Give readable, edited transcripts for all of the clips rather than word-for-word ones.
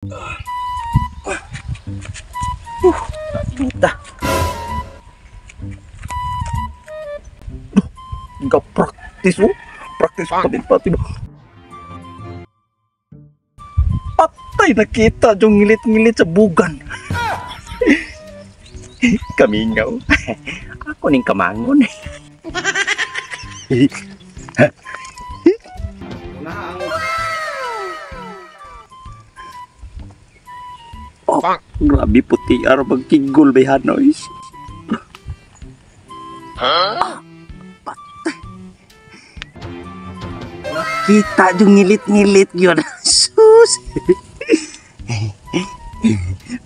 Kita. Enggak praktis, praktis pati. Patay na kita, yung ngilit-ngilit sa bugan. Kamingaw. Ako ning kamangon. Oh, grabe puti araw magkinggol bay Hanoy. Patay. Kita yung ngilit-ngilit yun. Sus.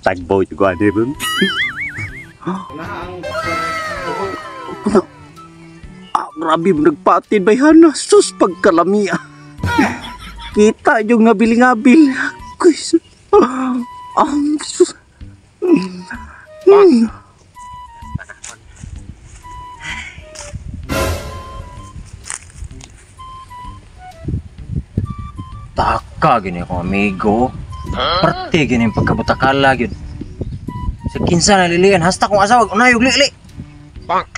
Tagbaw yung ko ade bang. Grabe nagpatid bay Hana. Sus pagkalamia. Kita yung ngabil-ngabil. Sus. Taka gini ko amigo. Parte gini pagkabutakala gyud. Sa kinsa na lilian hasta kong asawa unayog lili. Bang.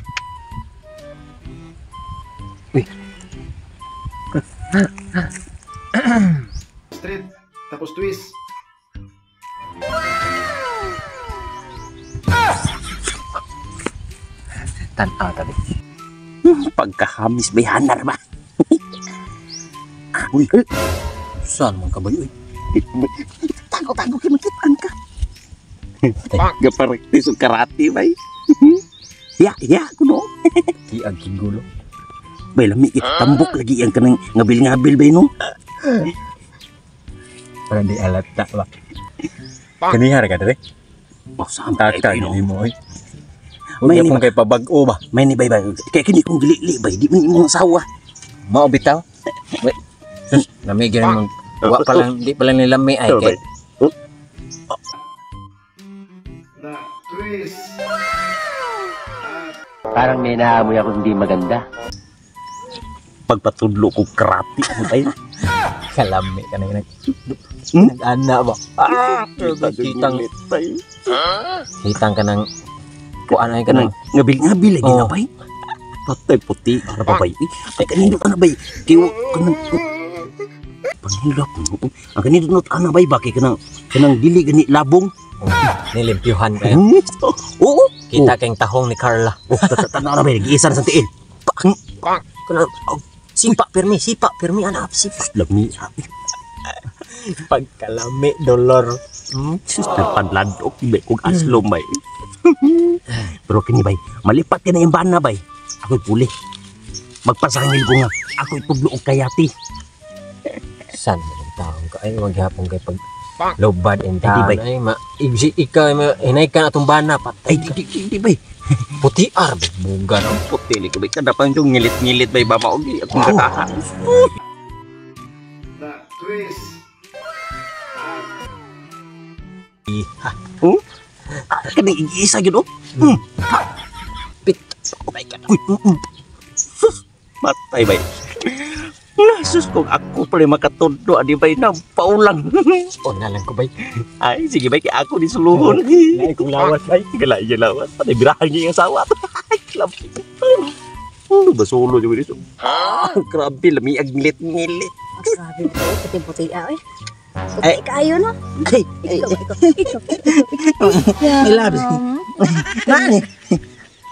Uy. Straight tapos twist. Tanaw tabi. Pagkahamis bay hanar ba? Uy, saan man ka ba yun? Tago kay magkitaan ka. Gaparektis o karate bay. Ya, kuno. Di ang kigulo. Bay lami tambok lagi yang kanang ngabil-ngabil bay no. Parang di alat tak ba? Kanihar ka dere? Oh, sampai Taka gini mo eh. May Huwag ni pong kay pabag-o ba? May ni bay. Kaya kini kong gili-li bay. Di mo asawa. Mao bitaw? Wait. Sus, lami gini mong wa pa lang, di pa lang nilami ay kay. Na twist. Parang may naamoy ako hindi maganda. Pagpatudlo ko karate bay. Kalami ka na nag-ana ba? Hitang ka ng kuan ay ka ng Ngabil-ngabil lagi na bay. Patay puti ara pa bay. Ay kanino ka na bay. Kiwo kanang panghilap mo. Ang kanino not ana bay ba kay kanang dili gani labong. nilimpyuhan kayo. Oo. Kita kayong tahong ni Carla. Tanaw na bay giisa na sa tiil. Sipa permi anak sipa. Lami. Pagkalami dolor. Sus panladok bay kog aslom bay. Pero kini bay, malipat ka na yung bana bay. Ako'y puli. Magpasangil ko nga. Ako'y tublo og kayati. San ang taong ka ay maghapon kay pag low bad and down bay. ay ikaw hinay ka na atong bana patay Ay di bay. puti buga na Puti ni ko bay. Kada pang yung ngilit-ngilit bay baba og akong katahan. Na twist. Kani iisa gyud oh. pit bay ka Uy. Sus. Matay bay. Sus kung ako pala makatundo adi bay na paulang. o nalang ko bay Ay sige bay kay ako di suluhon. nay kong lawas bay Gala iya lawas. Patay birahan niya yung asawa. Labi. Basulo juga dito. Grabe lami ag ngilit-ngilit. Grabe po, puti-puti ay. Puti kayo no? Ay. Ikaw. I love you. Nani?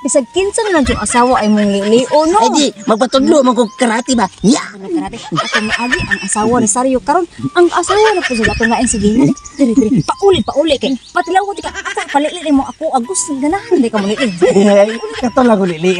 Bisag kinsa na lang yung asawa ay mong lilio no? Ay di, magpatudlo man kog karate ba? Ya. Ano karate? Ako maagi ang asawa ni Saryo karon. Ang asawa na po sila tungain sige. Diri. Pauli kay. Patilaw ko tika. Palili mo ako agos ganahan di ka mo lili. Kato lang ko lili.